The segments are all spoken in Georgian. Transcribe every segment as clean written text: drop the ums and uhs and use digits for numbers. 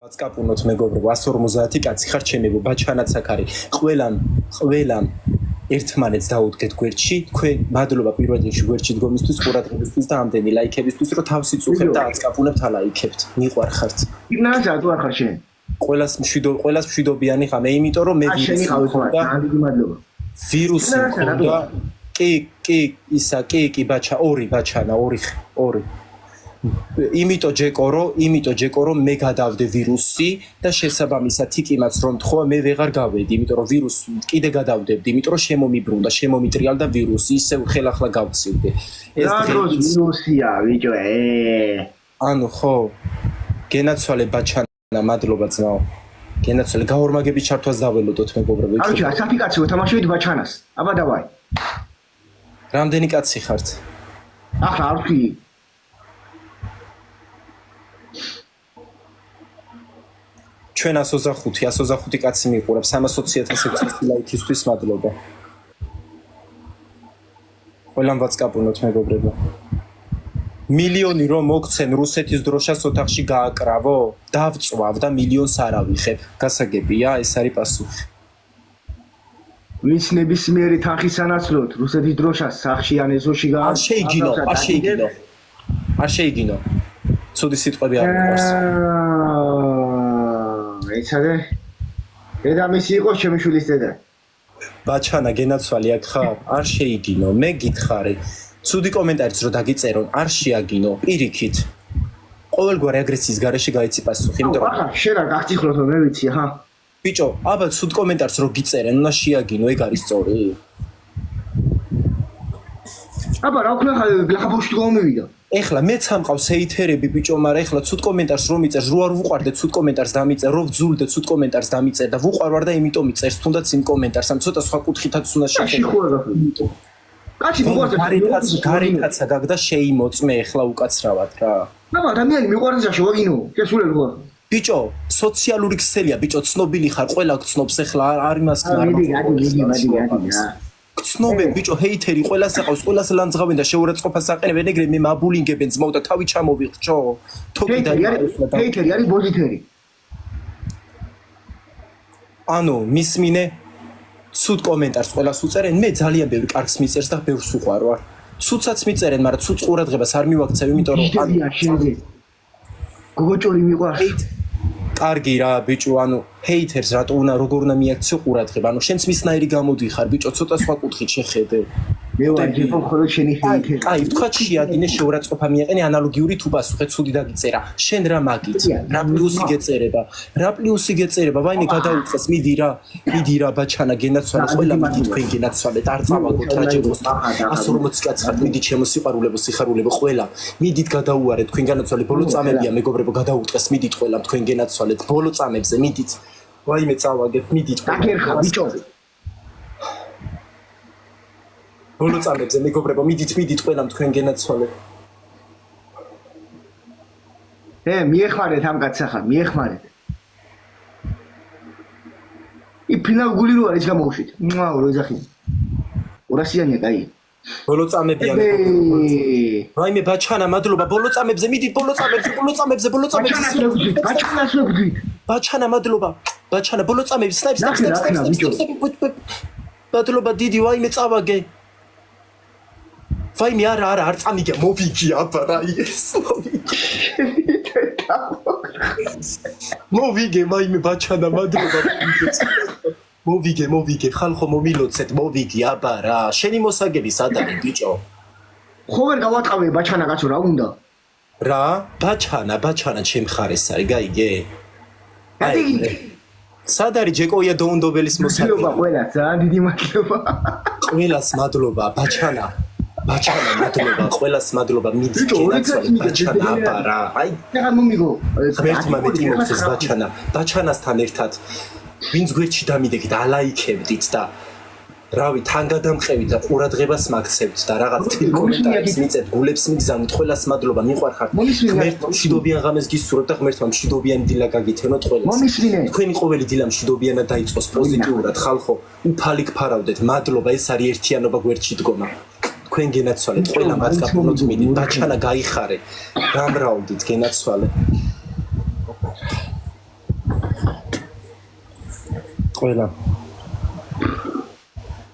Skapunot მეგობრებო 150 კაცი ხარ ჩემებო ბაჩანაც აქ არის ყველამ ერთმანეთს დაუდგეთ გვერდში თქვენ მადლობა პირველ რიგში გვერდში დგომისთვის ყურადღებისთვის და ამდენი ლაიქებისთვის რომ თავს იწუხებთ და აწკაპუნებთ ალაიქებთ მიყვარხართ იმნაჟა თუ არ ხარ შენ ყველას მშვიდობიანი ხარ მე იმიტომ რომ მე ვირუსი მქონდა კი ისა კი ბაჩა ორი ბაჩანა ორი იმიტომ ჯეკო რომ მე გადავდე ვირუსი და შესაბამისად თიკიმაც რომ თქო მე ვეღარ გავედი იმიტომ რომ ვირუსი კიდე გადავდებდი იმიტომ რომ შემომიბრუნდა შემომიტრიალდა ვირუსი ისევ ხელახლა გავცილდე ეს ვირუსია ვიჭო ანუ ხო გენაცვალე ბაჩანა მადლობა ძმაო გენაცვალე გაორმაგები ჩართვას დაველოდოთ მეგობრებო აუჩი ასათი კაცი ვთამაშობთ ბაჩანას აბა დავაი რამდენი კაცი ხართ ახლა არ ვთქვი ჩვენ 125 კაცი მიყურებს 320,000 ლაიქისთვის მადლობა. ყველამ ვაცკაპუნოთ მეგობრებო. მილიონი რომ მოგცენ რუსეთის დროშას ოთახში გააკრავო, დავწვავ და მილიონს არ ავიხებ. გასაგებია, ეს არის პასუხი. ვინც ნებისმიერი თანხის ანაცვლოდ რუსეთის დროშას სახში ან ეზოში არ შეიგინო. ცუდი სიტყვები არ მიყვარს. ეცადე დედამისი იყო ჩემი შვილის დედა ბაჩანა გენაცვალი აქ ხარ არ შეიგინო მე გითხარი ცუდი კომენტარიც რო დაგიწერონ არ შეაგინო პირიქით ყოველგვარი აგრესიის გარეშე გაიცი პასუხი იმიტომ რომ ახლა შენ რა გაგწიხლოთ მე ვიცი ჰა ბიჭო აბა ცუდ კომენტარს რო გიწერენ უნდა შეაგინო ეგ არის სწორი აბა რა ვქნა გლახაბოში გამოვიდა ეხლა მეც ამყავს ეითერები ბიჭო მაგრამ ეხლა ცუდ კომენტარს რომ მიწერს რო არ ვუყარდე ცუდ კომენტარს დამიწერ რო ვძულდე ცუდ კომენტარს დამიწერ და ვუყარ ვარ და იმიტომ მიწერს თუნდაც იმ კომენტარს ამ ცოტა სხვა კუთხითაც უნდა შეხედო კაცი მიყვარს გარეკაცა გაგდა შეიმოწმე ეხლა უკაცრავად რა აბა ადამიანი მიყვარს რა შევაგინო შესულელი ხო ბიჭო სოციალური ქსელია ბიჭო ცნობილი ხარ ყველა გცნობს ეხლა არ იმას ცნობენ ბიჭო ჰეითერი ყველას აყავს ყველას ლანძღავენ და შეურაცხყოფას აყენებენ ეგრე მე მაბულინგებენ ძმაო და თავი ჩამოვიხჭო თოკი და ჰეითერი არის ბოზითერი ანუ მისმინე ცუდ კომენტარს ყველას უწერენ მე ძალიან ბევრი კარგს მიწერს და ბევრს უყვარ ვარ ცუდსაც მიწერენ მაგრამ ცუდ ყურადღებას არ მივაქცევ იმიტომ რომ გოგოჭორი მიყვარს კარგი რა ბიჭო ანუ ჰეითერს რატო უნდა როგორ უნდა მიაქციო ყურადღება ანუ შენც მისნაირი გამოდიხარ ბიჭო ცოტა სხვა კუთხით შეხედე მე ვარ ჯერა ხოლმე შენი ჰეითერი აი თქვა შეადგინე შეურაცხყოფა მიაყენე ანალოგიური თუ პასუხე ცუდი დაგიწერა შენ რა მაგით რა პლუსი გეწერება ვაიმე გადაუწყეს მიდი რა ბაჩანა გენაცვალე ყველა მიდი თქვენ გენაცვალეთ არ წავაგოთ რა ჯეროს 140 კაცი ხართ მიდი ჩემო სიყვარულებო სიხარულებო ყველა მიდით გადაუარეთ თქვენ განაცვალე ბოლო წამებია მეგობრებო გადაუწყეს მიდით ყველა თქვენ გენაცვალეთ ბოლო წამებზე მიდით ვაიმე წავაგეთ მიდით დაგერხა ბიჭო ბოლო წამებზე მეგობრებო მიდით ყველამ თქვენ გენაცვალეთ მიეხმარეთ ამ კაცს ახლა მიეხმარეთ ფინალ გული რო არის გამოუშვით რო ეძახი 200-იანია კაი ბოლო წამებია მეგობრებო ვაიმე ბაჩანა მადლობა ბოლო წამებზე მიდით ბოლო წამებზე ბაჩანა მადლობა ბაჩანა ბოლო წამებზე სნაიპს მადლობა დიდი ვაიმე წავაგე ვაიმე არა არ წამიგე მოვიგი აბა რა ეს მოვიგე ვაიმე ბაჩანა მადლობა მოვიგე ხალხო მომილოცეთ მოვიგი აბა რა შენი მოსაგები სად არის ბიჭო ხო ვერ გავატყავე ბაჩანა კაცო რა უნდა რა ბაჩანა ჩემ ხარეს არის გაიგე სად არის ჯეკოია დოუნდობელის მოსაგები მადლობა ყველას ძალიან დიდი მადლობა ყველას მადლობა ბაჩანა მადლობა ყველას მადლობა მიდი გენაცვალე ბაჩანა აბა რა აი რა მომიგო ღმერთმა მეტი მოგცეს ბაჩანასთან ერთად ვინც გვერდში დამიდეკით ალაიქებდით და რავი თან გადამყევით და ყურადღებას მაგცევთ და რაღაც თილ კომენტარებს მიწევთ გულებს მიგზავნით ყველას მადლობა მიყვარხართ ღმერთმა მშვიდობიან ღამეს გისურვებთ და ღმერთმა მშვიდობიანი დილა გაგითენოთ ყველას თქვენი ყოველი დილა მშვიდობიანად დაიწყოს პოზიტიურად ხალხო უფალი გფარავდეთ მადლობა ეს არის ერთიანობა გვერდში დგომა თქვენ გენაცვალეთ ყველა მაგკაპუნოთ მიდით ბაჩანა გაიხარე გამრავლდით გენაცვალე ყველა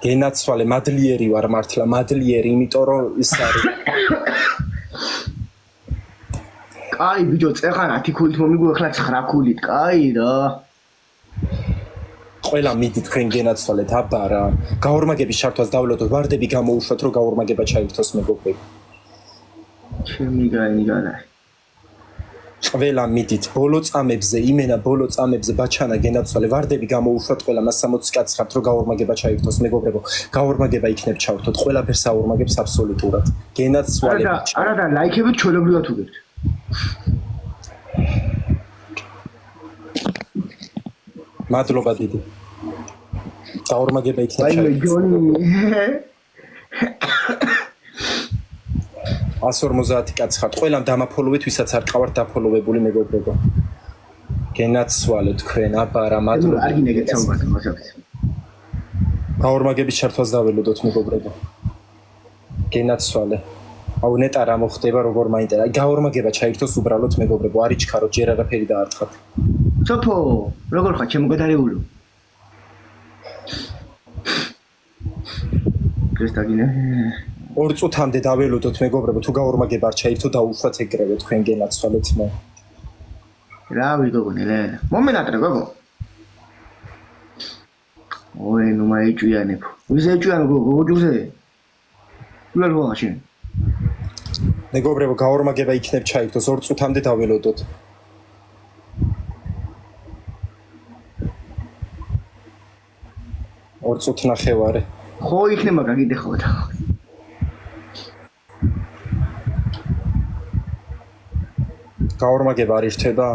გენაცვალე მადლიერი ვარ მართლა მადლიერი იმიტომ რომ ის არის კაი ბიჭო წეხან 10 ქულით მომიგო ახლა 9 ქულით კაი რა ყველა მიდი თქვენ გენაცვალეთ აბა რა გაორმაგების შართვას დავლოდოთ ვარდები გამოუშვათ რომ გაორმაგება ჩაირთოს მეგობრები ჩემი გაიგარა ყველა მიდით ბოლო წამებზე იმენა ბოლო წამებზე ბაჩანა გენაცვალე ვარდები გამოუშვათ ყველა მას 60 კაცს ხართ რომ გაორმაგება ჩაირთოს მეგობრებო გაორმაგება იქნებ ჩავთოთ ყველაფერს აორმაგებს აბსოლუტურად გენაცვალე არა და ლაიქებით ჩვეულებრივად უგებთ მადლობა დიდი გაორმაგება იქნებ აი მე ჯონი 150 კაცს ხართ ყველამ დამაფოლოვეთ ვისაც არ ყავართ დაფოლოვებული მეგობრებო გენაცვალე თქვენ აბა რა მადლობა არ გინეგეთ საუბარს მოსაგეთ გაორმაგების ჩართვას დაველოდოთ მეგობრებო გენაცვალე აუ ნეტა რა მოხდება როგორ მაინტერესა გაორმაგება ჩაირთოს უბრალოდ მეგობრებო არ იჩქარო ჯერ არაფერი დაარტყათ სოფო როგორ ხარ შემოგადარეულო კრისტაგინე 2 წუთამდე დაველოდოთ მეგობრებო თუ გაორმაგება არ ჩაირთო დაუშვათ ეგრევე თქვენ გენაცვალეთ მე რა ვიგოგონე რა მომენატრე გოგო ოე ნუ მაიჭიანებ ვიზე ჭიანო გოგო ჯუზე ვარ ვაშე მეგობრებო გაორმაგება იქნებ ჩაირთოს 2 წუთამდე დაველოდოთ ორ წუთ ნახევარი ხო იქნება გაგიდეხო და გაორმაგება არ ირთვება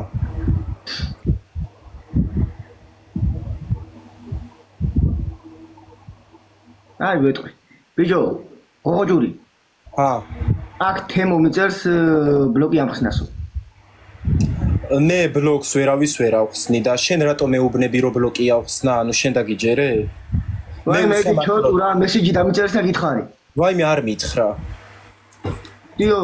აი ვეტყვი ბიჭო გოგოჯური ჰა აქ თემო მიწერს ბლოკი ამხსნასო მე ბლოკს ვერავის ვერ ავხსნი და შენ რატომ მეუბნები რომ ბლოკი ავხსნა ანუ შენ დაგიჯერე მე ჩოტუ რა მესიჯი დამიწერს და გითხარი ვაიმე არ მითხრა დიო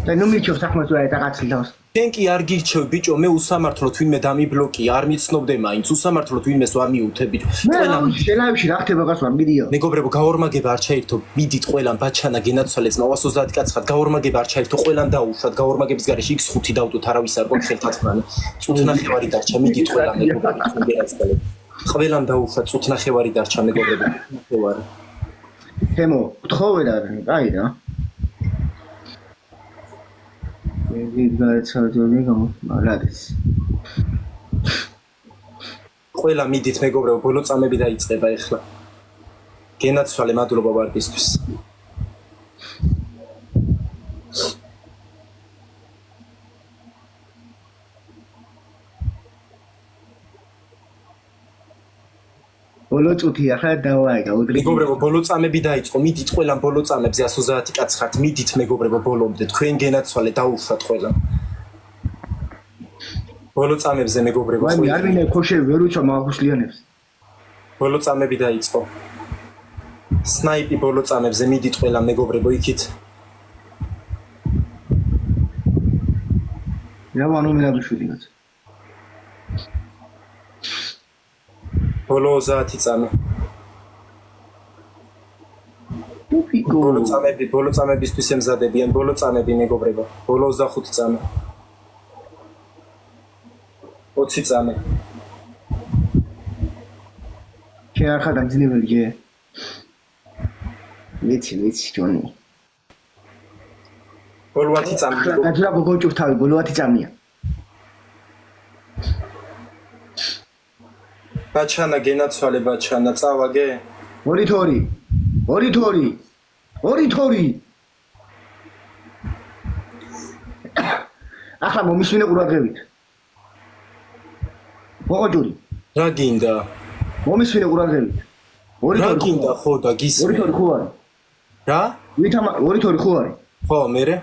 და ნუ მიჩო საქმეს რა დაგაცილავს შენ კი არ გირჩევ ბიჭო მე უსამართლოდ ვინმე დამიბლოკია არ მიცნობდე მაინც უსამართლოდ ვინმეს ვარ მიუთე ბიჭო ყველა შელაებში რა ხდება გასვლა მიდიო მეგობრებო გაორმაგება არ ჩაირთო მიდით ყველამ ბაჩანა გენაცვალეს 130 კაცს ხართ გაორმაგება არ ჩაირთო ყველამ დაუშვათ გაორმაგების გარეშე x5 დავდოთ არავის არ გონს ხელთათმანი წუთნახევარი დარჩა მიდით ყველამ მეგობრებო გენაცვალე ყველამ დაუშვათ წუთნახევარი დარჩა მეგობრებო ნახევარი თემო გთხოვე რა აი რა ვიგაცადონი გამარადეს ყველა მიდით მეგობრებო ბოლო წამები დაიწყება ახლა გენაცვალე მადლობა ვარდისთვის ბოლო წუთი ახლა დავაიგა მეგობრებო ბოლო წამები დაიწყო მიდით ყველა ბოლო წამებზე 130 კაცს ხართ მიდით მეგობრებო ბოლომდე თქვენ გენაცვალე დაუშვათ ყველა ბოლო წამებზე მეგობრებო ვაი არ მინდა ქოშე ვერ უჩა მაგუსლიანებს ბოლო წამები დაიწყო სნაიპი ბოლო წამებზე მიდით ყველა მეგობრებო იქით რა ვანო მენადუშვილიაც ბოლო 30 წამი უფიკო ბოლო წამებისთვის ემზადებიან ბოლო წამები მეგობრებო ბოლო 25 წამი 20 წამი შენ არ ხარ დამძინებელი ჯე ვიცი ჯონი ბოლო 10 წამი გაძლა გოგოჭურ თავი ბოლო 10 წამია ბაჩანა გენაცვალე ბაჩანა წავაგე 2-2 ახლა მომისვინე ყურადღებით გოგოჭური რა გინდა მომისვინე ყურადღებით 2-2 რა გინდა ხო და გისმე 2-2 ხო არის რა 2-2 ხო არის ხო მერე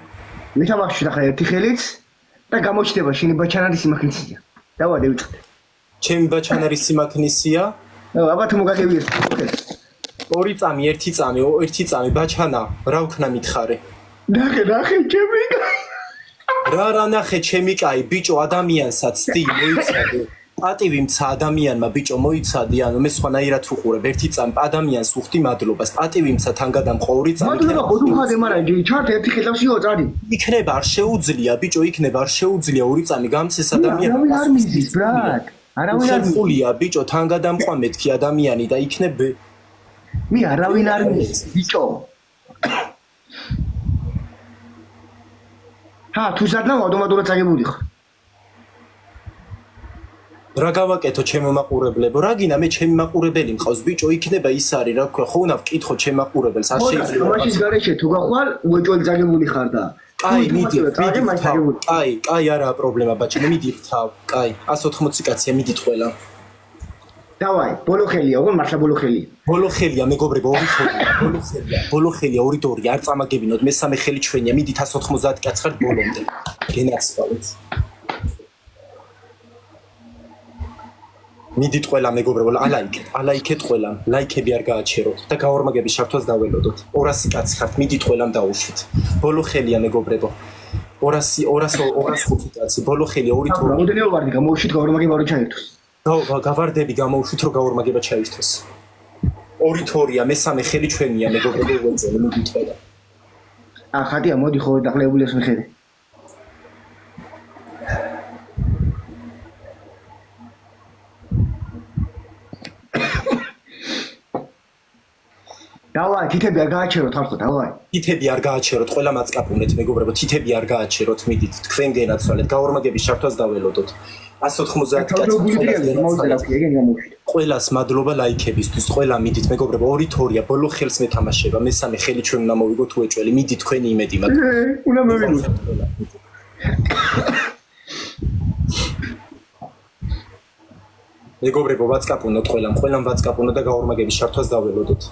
მითამაშში ახლა ერთი ხელით და გამოჩნდება შენი ბაჩანარის სიმახნისია დავადე ვიწყდე ჩემი ბაჩანარის სიმაქნისია აბა თუ მოგაგებიეს 2 წამი 1 წამი ბაჩანა რა ვქნა მითხარე ნახე ჩემი რა ნახე ჩემი კაი ბიჭო ადამიანსაც სტი მოიცადე პატივი მცა ადამიანმა ბიჭო მოიცადი ანუ მე სხვანაირად ვუყურებ ერთი წამ ადამიანს უხდი მადლობას პატივი მცა თან გადამყო ორი წამი მადლობა ხოდუხადე მაგრამ ჩართ ერთი ხელავშიო წადი იქნება არ შეუძლია ბიჭო იქნება არ შეუძლია ორი წამი გამცეს ადამიანს არავინ არ მიზის ბრატ არავინ არ ხულია ბიჭო თან გადამყვა მეთქი ადამიანი და იქნებ მე არავინ არ მიზის ბიჭო თუ სადნავ ავტომატურად წაგებული ხარ რა გავაკეთო ჩემო მაყურებლებო რა გინდა მე ჩემი მაყურებელი მყავს ბიჭო იქნება ის არის რა ქვია ხო უნდა ვკითხო ჩემ მაყურებელს არ შეიძლება მაშინ გარეშე თუ გახვარ უეჭველი წაგებული ხარ და კაი მიდი კაი არა პრობლემა ბაჭი მიდი თავ კაი 180 კაცია მიდით ყველა დავაი ბოლო ხელია ოღონ მართლა ბოლო ხელია მეგობრებო ორი თორია ბოლო ხელია ორი თორია არ წამაგებინოთ მესამე ხელი ჩვენია მიდით 190 კაც ხარ ბოლომდე გენაცვალეთ მიდით ყველა მეგობრებო ალაიქეთ ყველა ლაიქები არ გააჩეროთ და გაორმაგების შართვას დაველოდოთ 200 კაცი ხართ მიდით ყველამ დაუშვით ბოლო ხელია მეგობრებო 205 კაცი ბოლო ხელია ორი თორია რამოდენია ვარდი გამოუშვით გაორმაგება რო ჩაერთოს გავარდები გამოუშვით რომ გაორმაგება ჩაერთოს ორი თორია მესამე ხელი ჩვენია მეგობრებო უეძელი მიდით ყველა ხატია მოდი ხო დაყლებულია მიხედე დავაი თითები არ გააჩეროთ ახლა დავაი თითები არ გააჩეროთ ყველა მაწკაპუნეთ მეგობრებო თითები არ გააჩეროთ მიდით თქვენ გენაცვალეთ გაორმაგების შართვას დაველოდოთ 190 კაცი ყველას მადლობა ლაიქებისთვის ყველა მიდით მეგობრებო ორი თორია ბოლო ხელს მეთამაშება მესამე ხელი ჩვენ უნდა მოვიგოთ უეჭველი მიდით თქვენი იმედი მაგ უნდა მოვიგოთ მეგობრებო ვაწკაპუნოთ ყველამ ვაწკაპუნოთ და გაორმაგების შართვას დაველოდოთ